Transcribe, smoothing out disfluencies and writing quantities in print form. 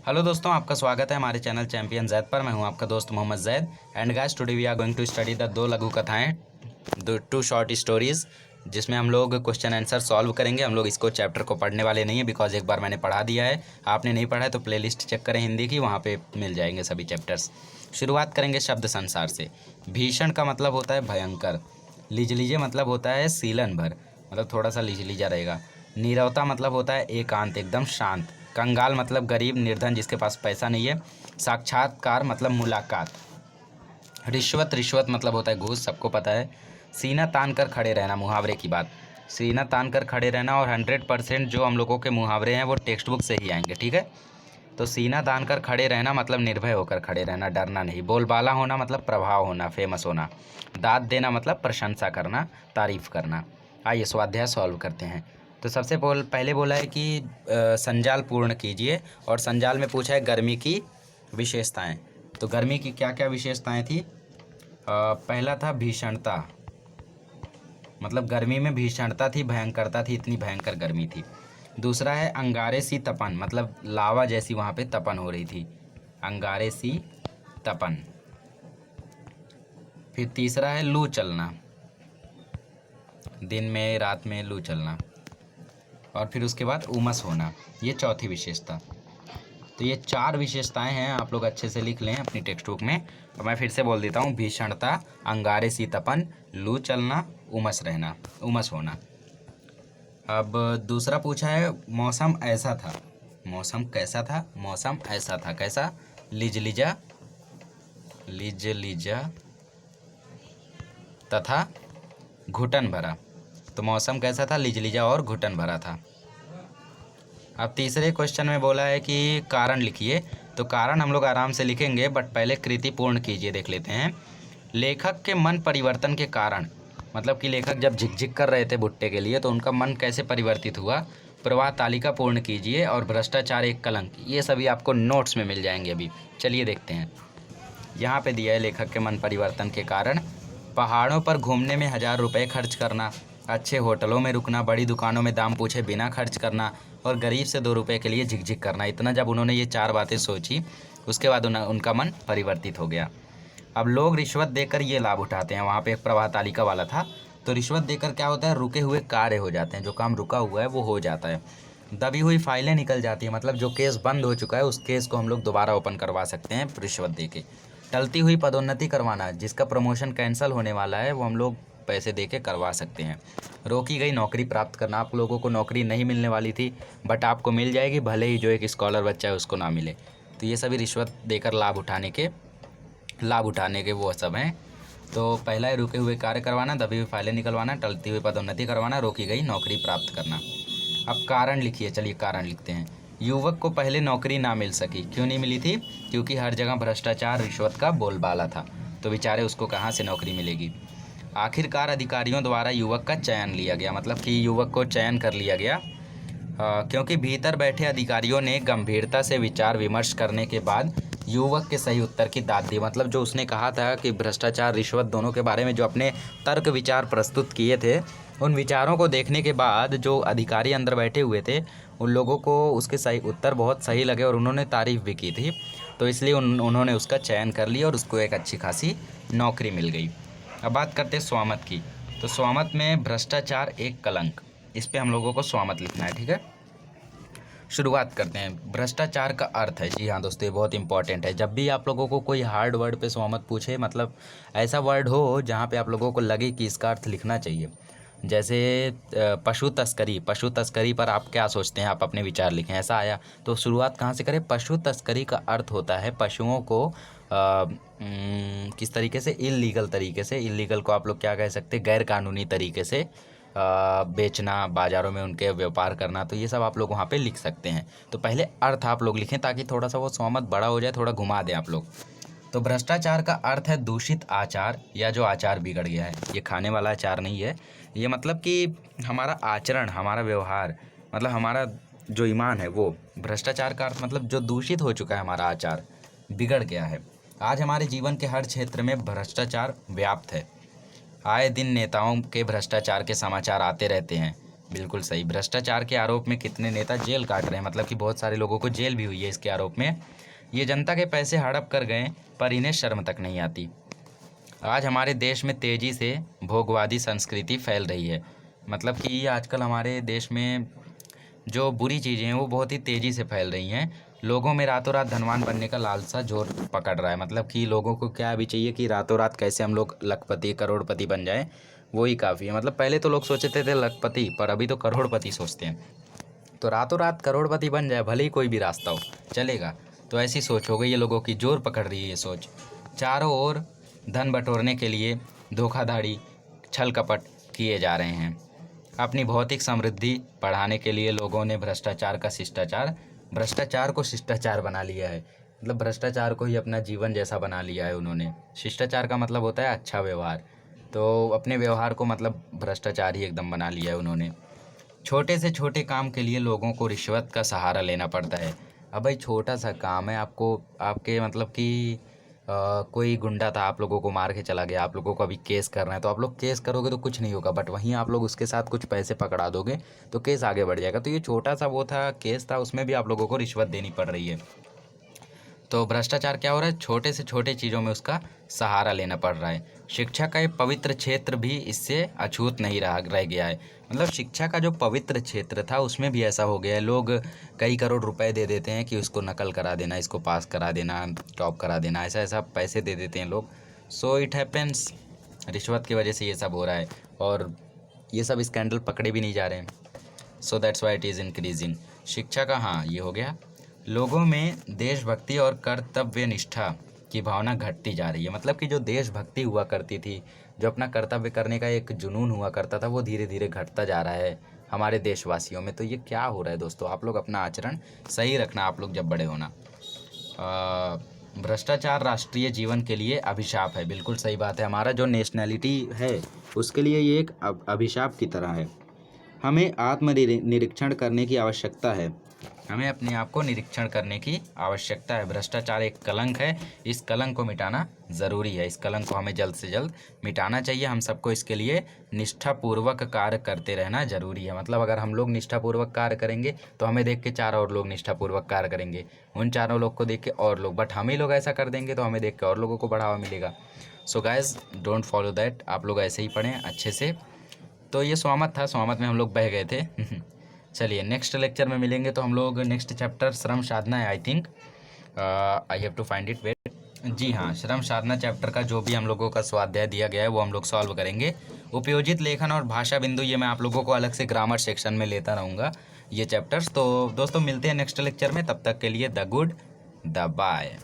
Hello दोस्तों, आपका स्वागत है हमारे चैनल चैंपियन जैद पर। मैं हूं आपका दोस्त Mohammad Zaid. And guys, today we are going to study the दो लघु कथाएं, टू शॉर्ट स्टोरीज, जिसमें हम लोग क्वेश्चन आंसर सॉल्व करेंगे। हम लोग इसको चैप्टर को पढ़ने वाले नहीं है, बिकॉज एक बार मैंने पढ़ा दिया है। आपने नहीं पढ़ा है तो प्लेलिस्ट चेक करें हिंदी की, वहाँ पे मिल जाएंगे सभी चैप्टर्स। शुरुआत करेंगे शब्द संसार से। भीषण का मतलब होता है भयंकर। लीजलीजे मतलब होता है सीलन भर, मतलब थोड़ा सा लीजलीजा रहेगा। नीरवता मतलब होता है एकांत, एकदम शांत। कंगाल मतलब गरीब निर्धन जिसके पास पैसा नहीं है। साक्षात्कार मतलब मुलाकात। रिश्वत रिश्वत मतलब होता है घूस, सबको पता है। सीना तान कर खड़े रहना, मुहावरे की बात। सीना तान कर खड़े रहना, और 100% जो हम लोगों के मुहावरे हैं वो टेक्स्ट बुक से ही आएंगे, ठीक है। तो सीना तान कर खड़े रहना मतलब निर्भय होकर खड़े रहना, डरना नहीं। बोलबाला होना मतलब प्रभाव होना, फेमस होना। दाद देना मतलब प्रशंसा करना, तारीफ करना। आइए स्वाध्याय सॉल्व करते हैं। तो सबसे पहले बोला है कि संजाल पूर्ण कीजिए, और संजाल में पूछा है गर्मी की विशेषताएं। तो गर्मी की क्या क्या विशेषताएं थी? पहला था भीषणता, मतलब गर्मी में भीषणता थी, भयंकरता थी, इतनी भयंकर गर्मी थी। दूसरा है अंगारे सी तपन, मतलब लावा जैसी वहाँ पे तपन हो रही थी, अंगारे सी तपन। फिर तीसरा है लू चलना, दिन में रात में लू चलना। और फिर उसके बाद उमस होना, ये चौथी विशेषता। तो ये चार विशेषताएं हैं, आप लोग अच्छे से लिख लें अपनी टेक्स्ट बुक में। और मैं फिर से बोल देता हूँ: भीषणता, अंगारे सी तपन, लू चलना, उमस रहना, उमस होना। अब दूसरा पूछा है मौसम ऐसा था। मौसम कैसा था? मौसम ऐसा था, कैसा? लिजलिजा, लिजलिजा तथा घुटन भरा। तो मौसम कैसा था? लिजलिजा और घुटन भरा था। अब तीसरे क्वेश्चन में बोला है कि कारण लिखिए। तो कारण हम लोग आराम से लिखेंगे, बट पहले कृति पूर्ण कीजिए, देख लेते हैं। लेखक के मन परिवर्तन के कारण, मतलब कि लेखक जब झिकझिक कर रहे थे भुट्टे के लिए तो उनका मन कैसे परिवर्तित हुआ। प्रवाह तालिका पूर्ण कीजिए, और भ्रष्टाचार एक कलंक, ये सभी आपको नोट्स में मिल जाएंगे अभी। चलिए देखते हैं। यहाँ पे दिया है लेखक के मन परिवर्तन के कारण: पहाड़ों पर घूमने में 1000 रुपये खर्च करना, अच्छे होटलों में रुकना, बड़ी दुकानों में दाम पूछे बिना खर्च करना, और गरीब से 2 रुपये के लिए झिकझिक करना। इतना जब उन्होंने ये 4 बातें सोची, उसके बाद उनका मन परिवर्तित हो गया। अब लोग रिश्वत देकर ये लाभ उठाते हैं, वहाँ पे एक प्रवाह तालिका वाला था। तो रिश्वत देकर क्या होता है? रुके हुए कार्य हो जाते हैं, जो काम रुका हुआ है वो हो जाता है। दबी हुई फाइलें निकल जाती हैं, मतलब जो केस बंद हो चुका है उस केस को हम लोग दोबारा ओपन करवा सकते हैं रिश्वत दे के। टलती हुई पदोन्नति करवाना, जिसका प्रमोशन कैंसिल होने वाला है वो हम लोग पैसे दे के करवा सकते हैं। रोकी गई नौकरी प्राप्त करना, आप लोगों को नौकरी नहीं मिलने वाली थी बट आपको मिल जाएगी, भले ही जो एक स्कॉलर बच्चा है उसको ना मिले। तो ये सभी रिश्वत देकर लाभ उठाने के वो सब हैं। तो पहला है रुके हुए कार्य करवाना, दबी हुई फाइलें निकलवाना, टलती हुई पदोन्नति करवाना, रोकी गई नौकरी प्राप्त करना। अब कारण लिखिए, चलिए कारण लिखते हैं। युवक को पहले नौकरी ना मिल सकी, क्यों नहीं मिली थी? क्योंकि हर जगह भ्रष्टाचार रिश्वत का बोलबाला था, तो बेचारे उसको कहाँ से नौकरी मिलेगी। आखिरकार अधिकारियों द्वारा युवक का चयन लिया गया, मतलब कि युवक को चयन कर लिया गया, क्योंकि भीतर बैठे अधिकारियों ने गंभीरता से विचार विमर्श करने के बाद युवक के सही उत्तर की दाद दी। मतलब जो उसने कहा था कि भ्रष्टाचार रिश्वत दोनों के बारे में जो अपने तर्क विचार प्रस्तुत किए थे, उन विचारों को देखने के बाद जो अधिकारी अंदर बैठे हुए थे उन लोगों को उसके सही उत्तर बहुत सही लगे और उन्होंने तारीफ़ भी की थी। तो इसलिए उन्होंने उसका चयन कर लिया और उसको एक अच्छी खासी नौकरी मिल गई। अब बात करते हैं स्वामत की। तो स्वामत में भ्रष्टाचार एक कलंक, इस पे हम लोगों को स्वामत लिखना है, ठीक है। शुरुआत करते हैं। भ्रष्टाचार का अर्थ है, जी हाँ दोस्तों, ये बहुत इंपॉर्टेंट है। जब भी आप लोगों को कोई हार्ड वर्ड पे स्वामत पूछे, मतलब ऐसा वर्ड हो जहाँ पे आप लोगों को लगे कि इसका अर्थ लिखना चाहिए। जैसे पशु तस्करी, पशु तस्करी पर आप क्या सोचते हैं? आप अपने विचार लिखें। ऐसा आया तो शुरुआत कहाँ से करें? पशु तस्करी का अर्थ होता है पशुओं को किस तरीके से? इल्लीगल तरीके से। इल्लीगल को आप लोग क्या कह सकते हैं? गैर कानूनी तरीके से बेचना, बाज़ारों में उनके व्यापार करना। तो ये सब आप लोग वहाँ पे लिख सकते हैं। तो पहले अर्थ आप लोग लिखें ताकि थोड़ा सा वो स्वामत बड़ा हो जाए, थोड़ा घुमा दें आप लोग। तो भ्रष्टाचार का अर्थ है दूषित आचार, या जो आचार बिगड़ गया है। ये खाने वाला आचार नहीं है, ये मतलब कि हमारा आचरण, हमारा व्यवहार, मतलब हमारा जो ईमान है वो। भ्रष्टाचार का अर्थ मतलब जो दूषित हो चुका है, हमारा आचार बिगड़ गया है। आज हमारे जीवन के हर क्षेत्र में भ्रष्टाचार व्याप्त है। आए दिन नेताओं के भ्रष्टाचार के समाचार आते रहते हैं। बिल्कुल सही। भ्रष्टाचार के आरोप में कितने नेता जेल काट रहे हैं, मतलब कि बहुत सारे लोगों को जेल भी हुई है इसके आरोप में। ये जनता के पैसे हड़प कर गए पर इन्हें शर्म तक नहीं आती। आज हमारे देश में तेज़ी से भोगवादी संस्कृति फैल रही है, मतलब कि आजकल हमारे देश में जो बुरी चीज़ें हैं वो बहुत ही तेज़ी से फैल रही हैं। लोगों में रातों रात धनवान बनने का लालसा जोर पकड़ रहा है, मतलब कि लोगों को क्या अभी चाहिए कि रातों रात कैसे हम लोग लखपति करोड़पति बन जाएं, वो ही काफ़ी है। मतलब पहले तो लोग सोचते थे लखपति, पर अभी तो करोड़पति सोचते हैं। तो रातों रात करोड़पति बन जाए, भले ही कोई भी रास्ता हो चलेगा। तो ऐसी सोच हो गई है लोगों की, जोर पकड़ रही है ये सोच। चारों ओर धन बटोरने के लिए धोखाधड़ी छल कपट किए जा रहे हैं। अपनी भौतिक समृद्धि बढ़ाने के लिए लोगों ने भ्रष्टाचार को शिष्टाचार बना लिया है। मतलब भ्रष्टाचार को ही अपना जीवन जैसा बना लिया है उन्होंने। शिष्टाचार का मतलब होता है अच्छा व्यवहार, तो अपने व्यवहार को मतलब भ्रष्टाचार ही एकदम बना लिया है उन्होंने। छोटे से छोटे काम के लिए लोगों को रिश्वत का सहारा लेना पड़ता है। अब भाई छोटा सा काम है, आपको आपके मतलब कि कोई गुंडा था, आप लोगों को मार के चला गया, आप लोगों को अभी केस करना है, तो आप लोग केस करोगे तो कुछ नहीं होगा, बट वहीं आप लोग उसके साथ कुछ पैसे पकड़ा दोगे तो केस आगे बढ़ जाएगा। तो ये छोटा सा वो था केस था, उसमें भी आप लोगों को रिश्वत देनी पड़ रही है। तो भ्रष्टाचार क्या हो रहा है, छोटे से छोटे चीज़ों में उसका सहारा लेना पड़ रहा है। शिक्षा का ये पवित्र क्षेत्र भी इससे अछूत नहीं रह गया है। मतलब शिक्षा का जो पवित्र क्षेत्र था उसमें भी ऐसा हो गया है। लोग कई करोड़ रुपए दे देते हैं कि उसको नकल करा देना, इसको पास करा देना, टॉप करा देना, ऐसा ऐसा पैसे दे देते हैं लोग। सो इट हैपेंस, रिश्वत की वजह से ये सब हो रहा है और ये सब स्कैंडल पकड़े भी नहीं जा रहे हैं। So that's why it is increasing. शिक्षा का हाँ ये हो गया। लोगों में देशभक्ति और कर्तव्य निष्ठा की भावना घटती जा रही है। मतलब कि जो देशभक्ति हुआ करती थी, जो अपना कर्तव्य करने का एक जुनून हुआ करता था, वो धीरे धीरे घटता जा रहा है हमारे देशवासियों में। तो ये क्या हो रहा है दोस्तों, आप लोग अपना आचरण सही रखना, आप लोग जब बड़े होना। भ्रष्टाचार राष्ट्रीय जीवन के लिए अभिशाप है। बिल्कुल सही बात है। हमारा जो नेशनैलिटी है उसके लिए ये एक अभिशाप की तरह है। हमें आत्मनिरीक्षण करने की आवश्यकता है। हमें अपने आप को निरीक्षण करने की आवश्यकता है। भ्रष्टाचार एक कलंक है, इस कलंक को मिटाना ज़रूरी है। इस कलंक को हमें जल्द से जल्द मिटाना चाहिए। हम सबको इसके लिए निष्ठापूर्वक कार्य करते रहना ज़रूरी है। मतलब अगर हम लोग निष्ठापूर्वक कार्य करेंगे तो हमें देख के चार और लोग निष्ठापूर्वक कार्य करेंगे, उन चारों लोग को देख के और लोग, बट हम ही लोग ऐसा कर देंगे तो हमें देख के और लोगों को बढ़ावा मिलेगा। So guys don't follow that, आप लोग ऐसे ही पढ़ें अच्छे से। तो ये स्वामत था, स्वामत में हम लोग बह गए थे। चलिए नेक्स्ट लेक्चर में मिलेंगे। तो हम लोग नेक्स्ट चैप्टर श्रम साधना है, I think I have to find it, wait. जी हाँ, श्रम साधना चैप्टर का जो भी हम लोगों का स्वाध्याय दिया गया है वो हम लोग सॉल्व करेंगे। उपयोजित लेखन और भाषा बिंदु ये मैं आप लोगों को अलग से ग्रामर सेक्शन में लेता रहूँगा ये चैप्टर्स। तो दोस्तों मिलते हैं नेक्स्ट लेक्चर में, तब तक के लिए द गुड द बाय।